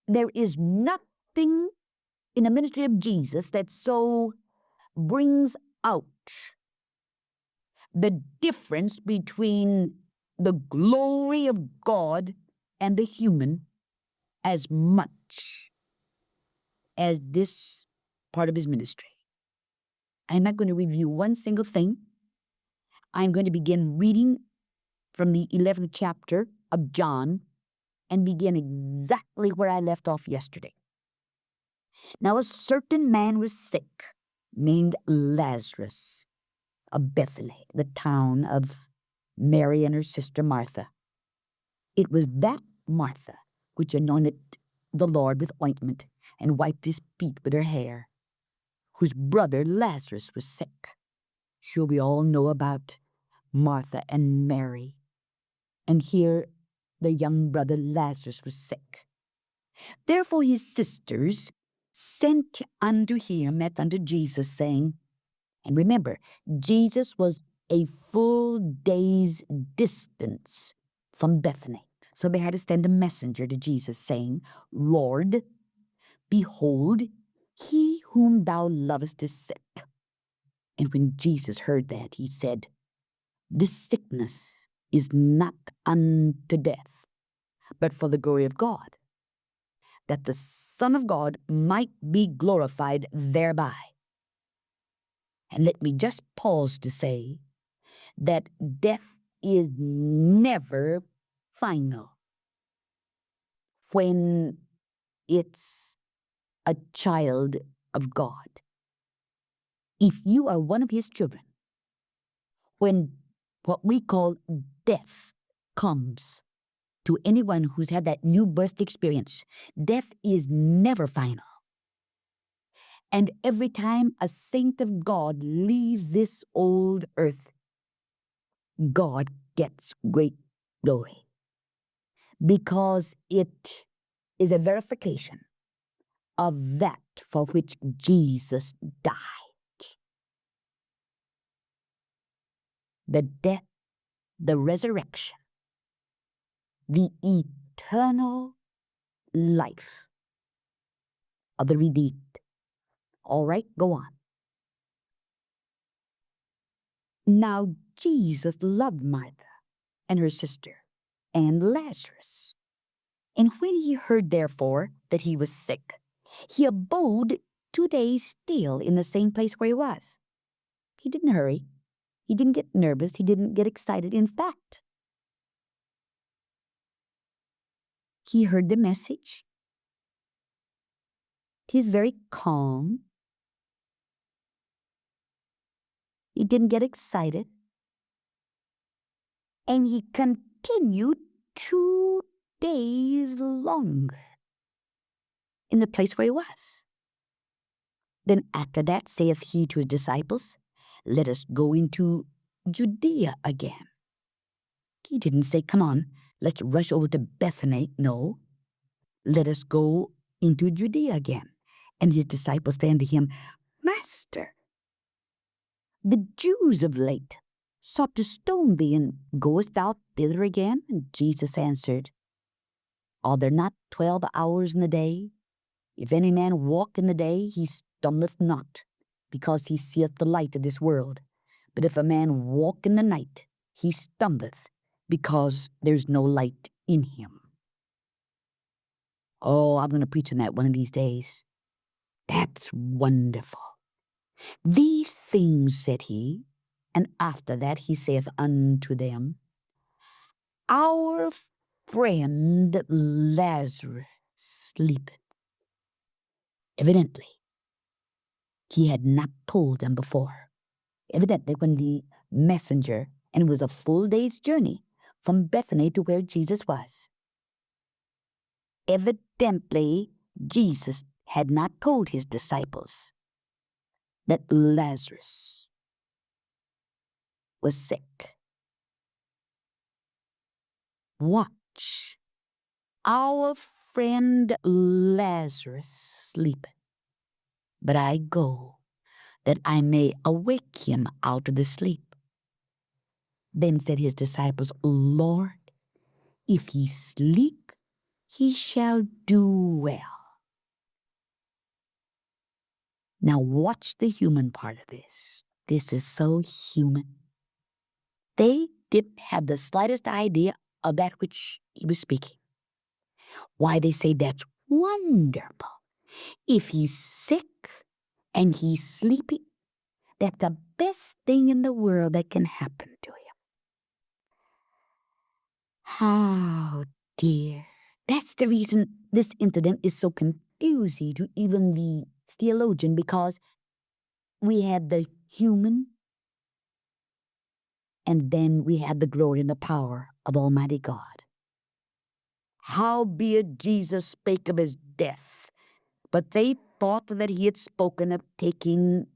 There is nothing in the ministry of Jesus that so brings out the difference between the glory of God and the human as much as this part of his ministry. I'm not going to review one single thing. I'm going to begin reading from the 11th chapter of John and begin exactly where I left off yesterday. Now, a certain man was sick, named Lazarus, of Bethany, the town of Mary and her sister Martha. It was that Martha which anointed the Lord with ointment and wiped his feet with her hair, whose brother Lazarus was sick. Sure, we all know about Martha and Mary. And here the young brother Lazarus was sick. Therefore his sisters sent unto him, met unto Jesus, saying, and remember, Jesus was a full day's distance from Bethany. So they had to send a messenger to Jesus, saying, Lord, behold, he whom thou lovest is sick. And when Jesus heard that, he said, this sickness is not unto death, but for the glory of God, that the Son of God might be glorified thereby. And let me just pause to say that death is never final when it's a child of God. If you are one of his children, when what we call death comes to anyone who's had that new birth experience, death is never final. And every time a saint of God leaves this old earth, God gets great glory, because it is a verification of that for which Jesus died. The death, the resurrection, the eternal life of the redeemed. All right, go on. Now Jesus loved Martha and her sister and Lazarus. And when he heard, therefore, that he was sick, he abode 2 days still in the same place where he was. He didn't hurry. He didn't get nervous. He didn't get excited. In fact, he heard the message. He's very calm. He didn't get excited. And he continued 2 days longer in the place where he was. Then after that saith he to his disciples, let us go into Judea again. He didn't say, come on, let's rush over to Bethany. No, let us go into Judea again. And his disciples say unto him, Master, the Jews of late sought to stone thee, and goest thou thither again? And Jesus answered, are there not 12 hours in the day? If any man walk in the day, he stumbleth not, because he seeth the light of this world. But if a man walk in the night, he stumbleth, because there's no light in him. Oh, I'm going to preach on that one of these days. That's wonderful. These things said he, and after that he saith unto them, our friend Lazarus sleepeth. Evidently, he had not told them before. Evidently, when the messenger, and it was a full day's journey from Bethany to where Jesus was, evidently, Jesus had not told his disciples that Lazarus was sick. Watch, our friend Lazarus sleepeth, but I go that I may awake him out of the sleep. Then said his disciples, Lord, if he sleep, he shall do well. Now watch the human part of this. This is so human. They didn't have the slightest idea of that which he was speaking. Why, they say that's wonderful. If he's sick and he's sleeping, that's the best thing in the world that can happen to him. How dear. That's the reason this incident is so confusing to even the theologian, because we had the human and then we had the glory and the power of Almighty God. Howbeit Jesus spake of his death, but they thought that he had spoken of taking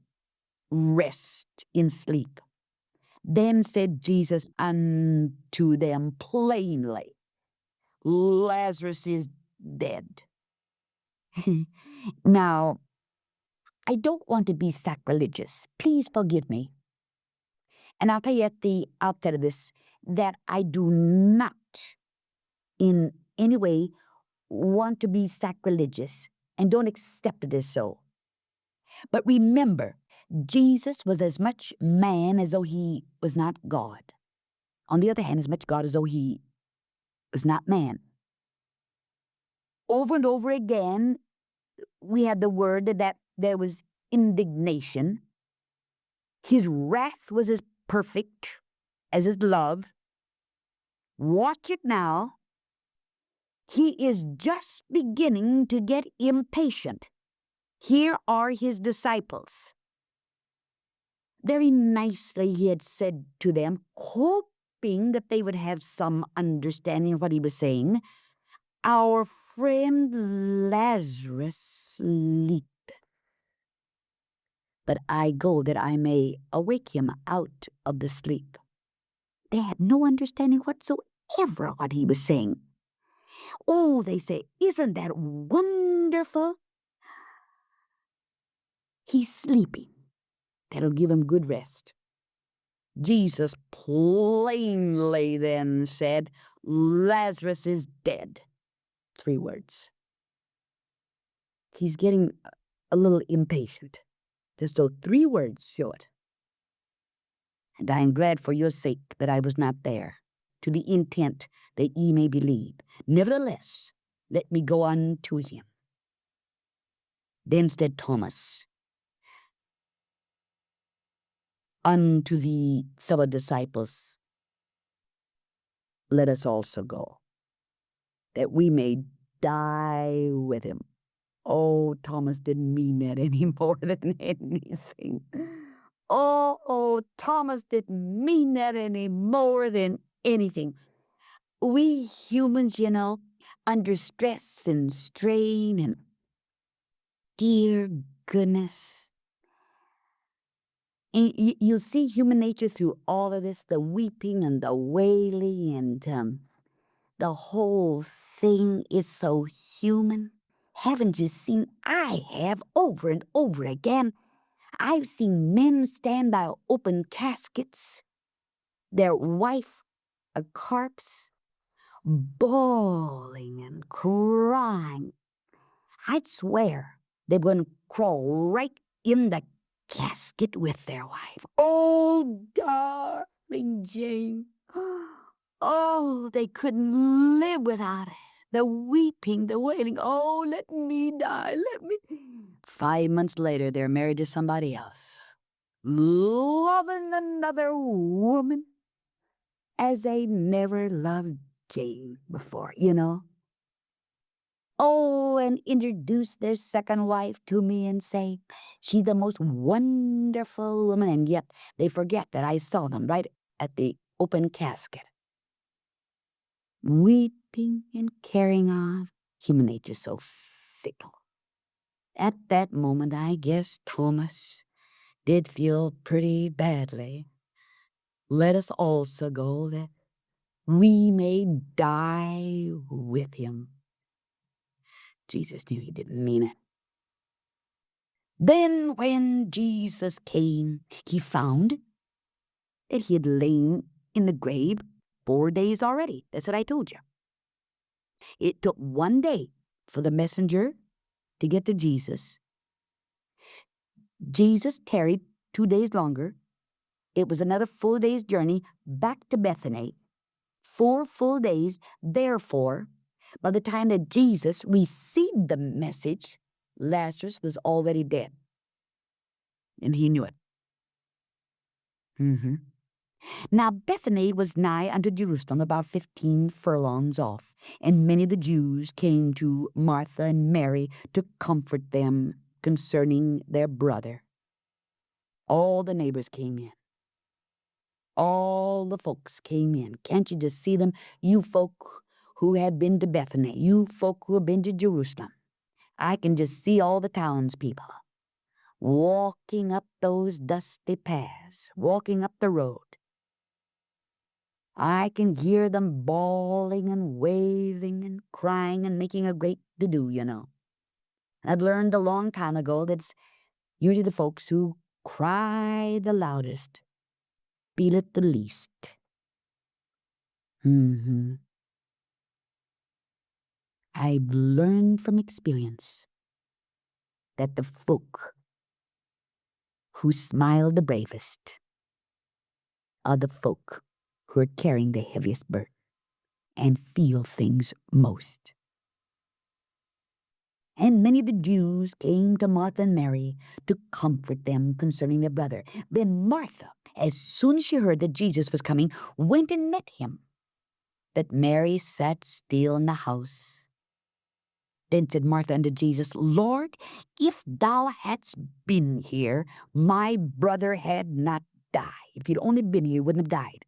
rest in sleep. Then said Jesus unto them plainly, Lazarus is dead. Now, I don't want to be sacrilegious. Please forgive me. And I'll tell you at the outset of this that I do not in any way want to be sacrilegious, and don't accept it as so. But remember, Jesus was as much man as though he was not God. On the other hand, as much God as though he was not man. Over and over again, we had the word that there was indignation. His wrath was as perfect as his love. Watch it now. He is just beginning to get impatient. Here are his disciples. Very nicely he had said to them, hoping that they would have some understanding of what he was saying, our friend Lazarus sleep. But I go that I may awake him out of the sleep. They had no understanding whatsoever of what he was saying. Oh, they say, isn't that wonderful? He's sleeping. That'll give him good rest. Jesus plainly then said, Lazarus is dead. 3 words. He's getting a little impatient. Just those 3 words show it. And I am glad for your sake that I was not there, to the intent that ye may believe. Nevertheless, let me go unto him. Then said Thomas unto the fellow disciples, let us also go, that we may die with him. Oh, Thomas didn't mean that any more than anything. Oh, Thomas didn't mean that any more than anything. We humans, under stress and strain and dear goodness. And you'll see human nature through all of this, the weeping and the wailing, and the whole thing is so human. Haven't you seen? I have, over and over again. I've seen men stand by open caskets, their wife a corpse, bawling and crying. I'd swear they wouldn't crawl right in the casket with their wife. Oh, darling Jane. Oh, they couldn't live without it. The weeping, the wailing. Oh, let me die, let me. 5 months later, they're married to somebody else, loving another woman as they never loved Jane before, Oh, and introduce their second wife to me and say, she's the most wonderful woman, and yet they forget that I saw them right at the open casket. Weeping and carrying on. Human nature's so fickle. At that moment, I guess Thomas did feel pretty badly. Let us also go that we may die with him. Jesus knew he didn't mean it. Then when Jesus came, he found that he had lain in the grave 4 days already. That's what I told you. It took 1 day for the messenger to get to Jesus. Jesus tarried 2 days longer. It was another full day's journey back to Bethany. 4 full days. Therefore, by the time that Jesus received the message, Lazarus was already dead. And he knew it. Now Bethany was nigh unto Jerusalem, about 15 furlongs off, and many of the Jews came to Martha and Mary to comfort them concerning their brother. All the neighbors came in. All the folks came in. Can't you just see them? You folk who had been to Bethany, you folk who have been to Jerusalem. I can just see all the townspeople walking up those dusty paths, walking up the road. I can hear them bawling and waving and crying and making a great to-do, you know. I've learned a long time ago that it's usually the folks who cry the loudest feel it the least. I've learned from experience that the folk who smile the bravest are the folk who are carrying the heaviest burden and feel things most. And many of the Jews came to Martha and Mary to comfort them concerning their brother. Then Martha, as soon as she heard that Jesus was coming, went and met him. But Mary sat still in the house. Then said Martha unto Jesus, Lord, if thou hadst been here, my brother had not died. If he'd only been here, he wouldn't have died.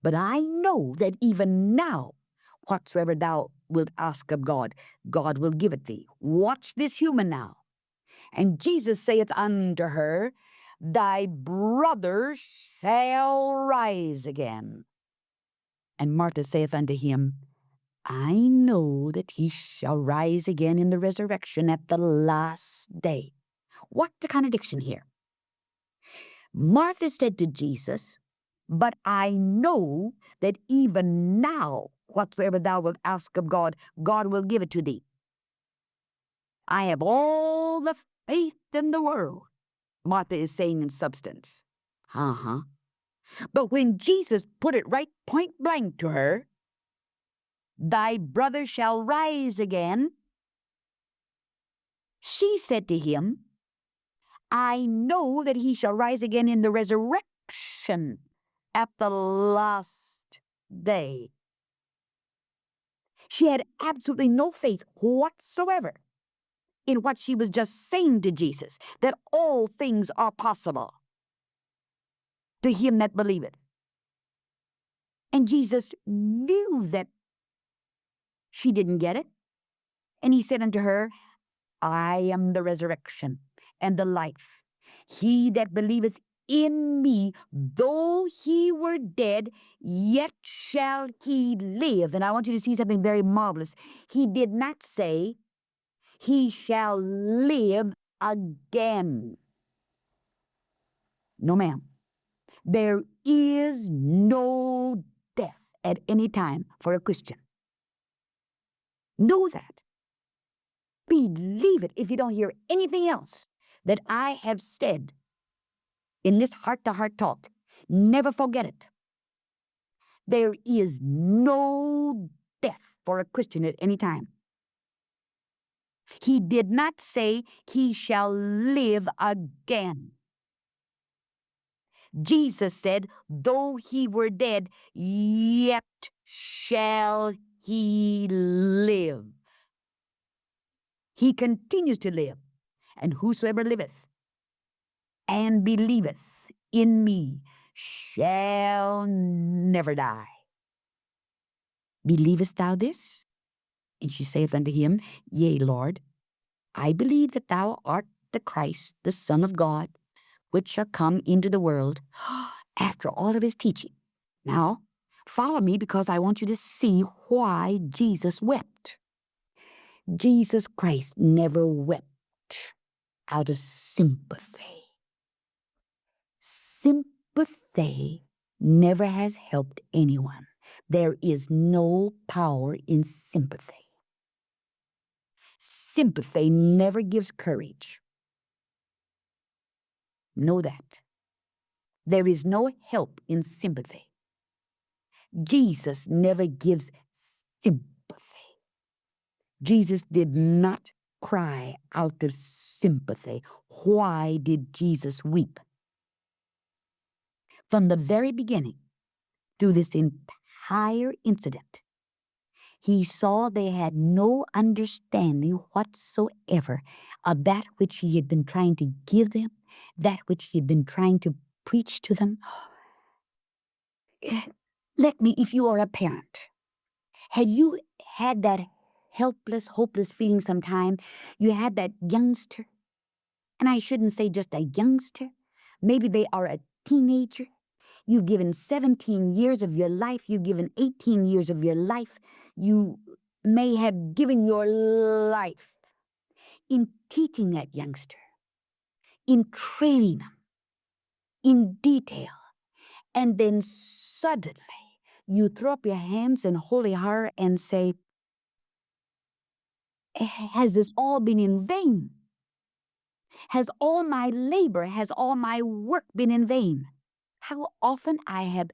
But I know that even now, whatsoever thou wilt ask of God, God will give it thee. Watch this human now. And Jesus saith unto her, Thy brother shall rise again. And Martha saith unto him, I know that he shall rise again in the resurrection at the last day. What's the contradiction here? Martha said to Jesus, But I know that even now, whatsoever thou wilt ask of God, God will give it to thee. I have all the faith in the world, Martha is saying in substance. But when Jesus put it right point blank to her, Thy brother shall rise again, she said to him, I know that he shall rise again in the resurrection at the last day. She had absolutely no faith whatsoever in what she was just saying to Jesus, that all things are possible to him that believeth. And Jesus knew that she didn't get it. And he said unto her, I am the resurrection and the life. He that believeth in me, though he were dead, yet shall he live. And I want you to see something very marvelous. He did not say, he shall live again. No, ma'am. There is no death at any time for a Christian. Know that. Believe it if you don't hear anything else that I have said in this heart-to-heart talk. Never forget it. There is no death for a Christian at any time. He did not say he shall live again. Jesus said, though he were dead, yet shall he live. He continues to live, and whosoever liveth and believeth in me shall never die. Believest thou this? And she saith unto him, Yea, Lord, I believe that thou art the Christ, the Son of God, which shall come into the world. After all of his teaching. Now, follow me, because I want you to see why Jesus wept. Jesus Christ never wept out of sympathy. Sympathy never has helped anyone. There is no power in sympathy. Sympathy never gives courage. Know that. There is no help in sympathy. Jesus never gives sympathy. Jesus did not cry out of sympathy. Why did Jesus weep? From the very beginning, through this entire incident, he saw they had no understanding whatsoever of that which he had been trying to give them, that which he had been trying to preach to them. Let me, if you are a parent, had you had that helpless, hopeless feeling sometime? You had that youngster, and I shouldn't say just a youngster. Maybe they are a teenager. You've given 17 years of your life. You've given 18 years of your life. You may have given your life in teaching that youngster, in training them in detail. And then suddenly you throw up your hands in holy horror and say, has this all been in vain? Has all my labor, has all my work been in vain? How often I have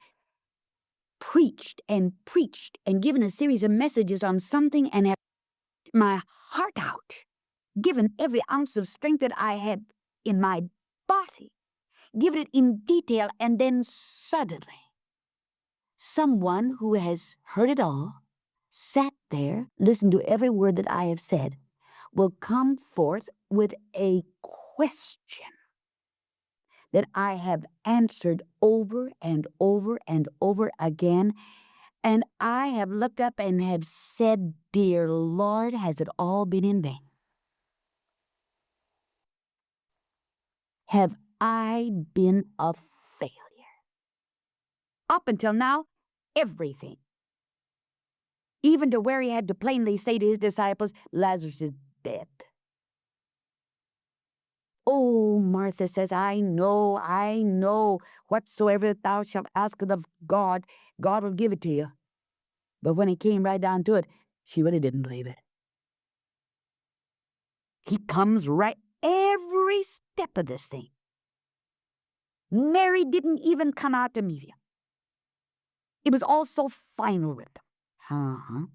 preached and given a series of messages on something and have my heart out, given every ounce of strength that I had in my body, given it in detail, and then suddenly someone who has heard it all, sat there, listened to every word that I have said, will come forth with a question that I have answered over and over and over again. And I have looked up and have said, dear Lord, has it all been in vain? Have I been a failure? Up until now, everything. Even to where he had to plainly say to his disciples, Lazarus is dead. Oh, Martha says, I know, whatsoever thou shalt ask of God, God will give it to you. But when it came right down to it, she really didn't believe it. He comes right every step of this thing. Mary didn't even come out to meet him. It was all so final with them. Uh-huh.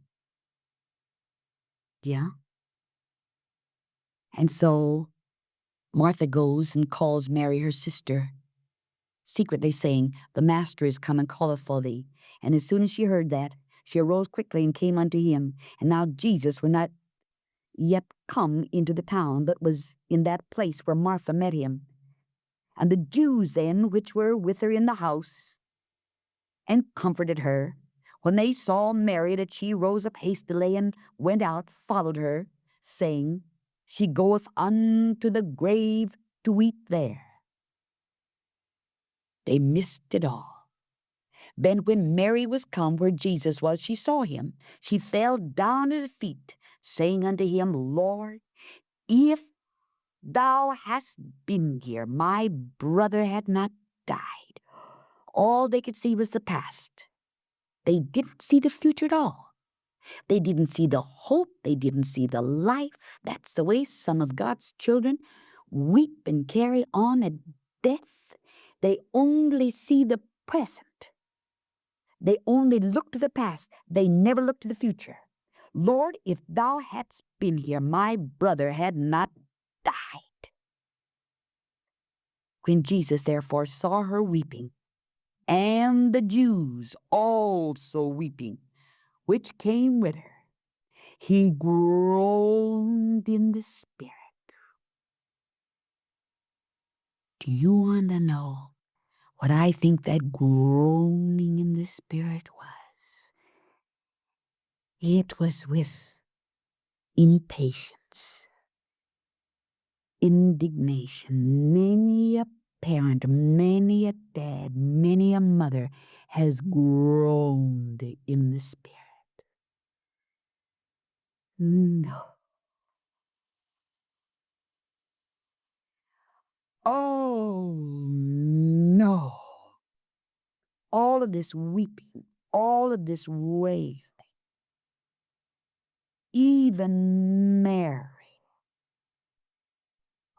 Yeah. And so Martha goes and calls Mary, her sister, secretly saying, the master is come and calleth for thee. And as soon as she heard that, she arose quickly and came unto him. And now Jesus was not yet come into the town, but was in that place where Martha met him. And the Jews then, which were with her in the house, and comforted her, when they saw Mary, that she rose up hastily and went out, followed her, saying, she goeth unto the grave to weep there. They missed it all. Then when Mary was come where Jesus was, she saw him. She fell down at his feet, saying unto him, Lord, if thou hadst been here, my brother had not died. All they could see was the past. They didn't see the future at all. They didn't see the hope. They didn't see the life. That's the way some of God's children weep and carry on at death. They only see the present. They only look to the past. They never look to the future. Lord, if thou hadst been here, my brother had not died. When Jesus therefore saw her weeping, and the Jews also weeping, which came with her, he groaned in the spirit. Do you want to know what I think that groaning in the spirit was? It was with impatience, indignation. Many a parent, many a dad, many a mother has groaned in the spirit. No. Oh, no. All of this weeping, all of this wailing, even Mary.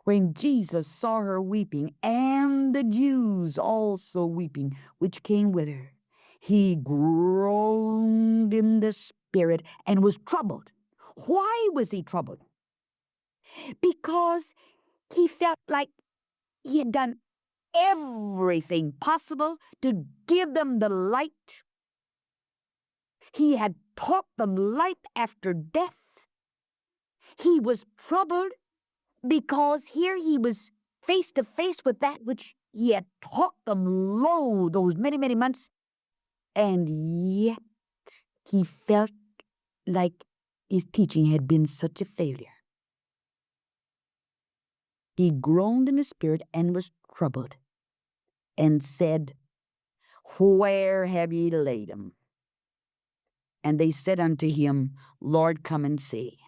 When Jesus saw her weeping, and the Jews also weeping, which came with her, he groaned in the spirit and was troubled. Why was he troubled? Because he felt like he had done everything possible to give them the light. He had taught them life after death. He was troubled because here he was face to face with that which he had taught them low those many, many months, and yet he felt like his teaching had been such a failure. He groaned in the spirit and was troubled, and said, Where have ye laid him? And they said unto him, Lord, come and see.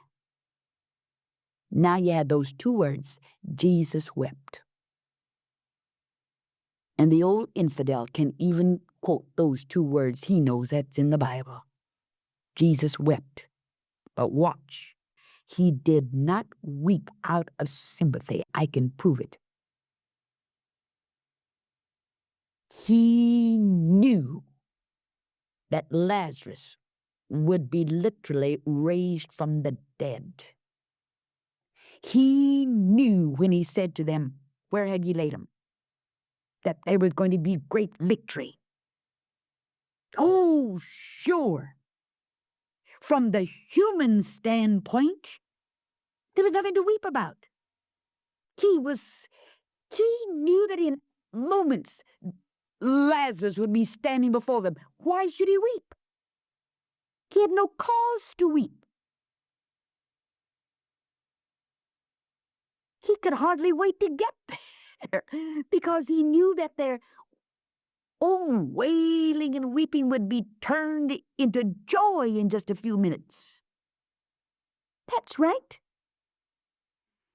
Now you had those two words, Jesus wept. And the old infidel can even quote those two words. He knows that's in the Bible. Jesus wept. But watch, he did not weep out of sympathy. I can prove it. He knew that Lazarus would be literally raised from the dead. He knew when he said to them, Where had ye laid him? That there was going to be great victory. Oh, sure. From the human standpoint, there was nothing to weep about. He knew that in moments Lazarus would be standing before them. Why should he weep? He had no cause to weep. He could hardly wait to get there because he knew that their own wailing and weeping would be turned into joy in just a few minutes. That's right.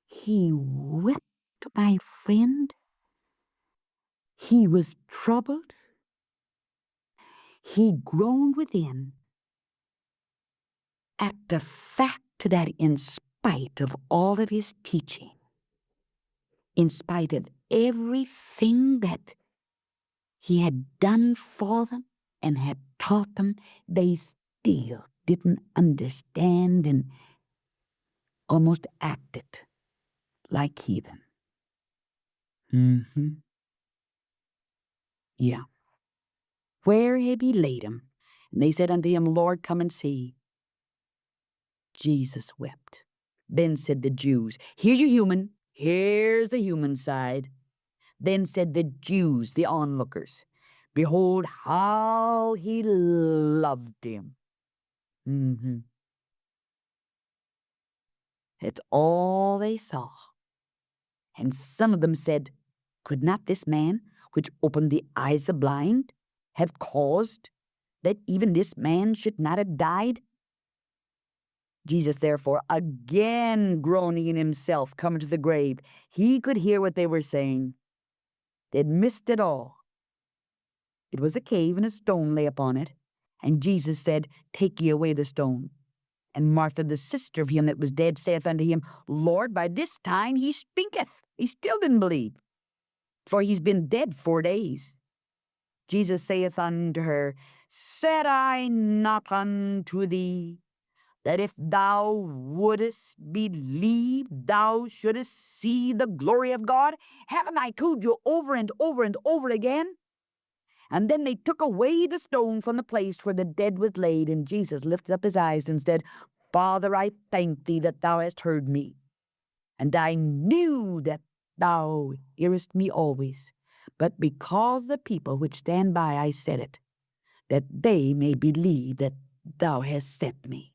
He wept, my friend. He was troubled. He groaned within at the fact that in spite of all of his teaching, in spite of everything that he had done for them and had taught them, they still didn't understand and almost acted like heathen. Yeah. Where have ye laid him? And they said unto him, Lord, come and see. Jesus wept. Then said the Jews, Here's your human. Here's the human side. Then said the Jews, the onlookers, Behold how he loved him. It's all they saw. And some of them said, Could not this man, which opened the eyes of the blind, have caused that even this man should not have died? Jesus, therefore, again groaning in himself, come to the grave. He could hear what they were saying. They'd missed it all. It was a cave, and a stone lay upon it. And Jesus said, Take ye away the stone. And Martha, the sister of him that was dead, saith unto him, Lord, by this time he stinketh. He still didn't believe, for he's been dead 4 days. Jesus saith unto her, Said I not unto thee, that if thou wouldest believe, thou shouldest see the glory of God? Haven't I told you over and over and over again? And then they took away the stone from the place where the dead was laid, and Jesus lifted up his eyes and said, Father, I thank thee that thou hast heard me. And I knew that thou hearest me always. But because the people which stand by I said it, that they may believe that thou hast sent me.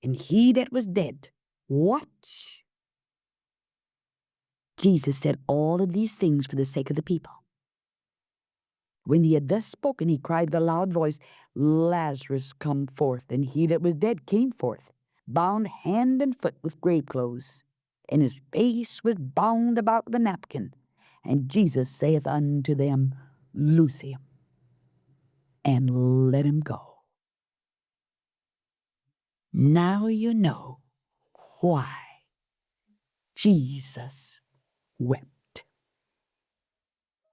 And he that was dead, watch. Jesus said all of these things for the sake of the people. When he had thus spoken, he cried with a loud voice, Lazarus, come forth. And he that was dead came forth, bound hand and foot with grave clothes, and his face was bound about with a napkin. And Jesus saith unto them, Loose him, and let him go. Now you know why Jesus wept.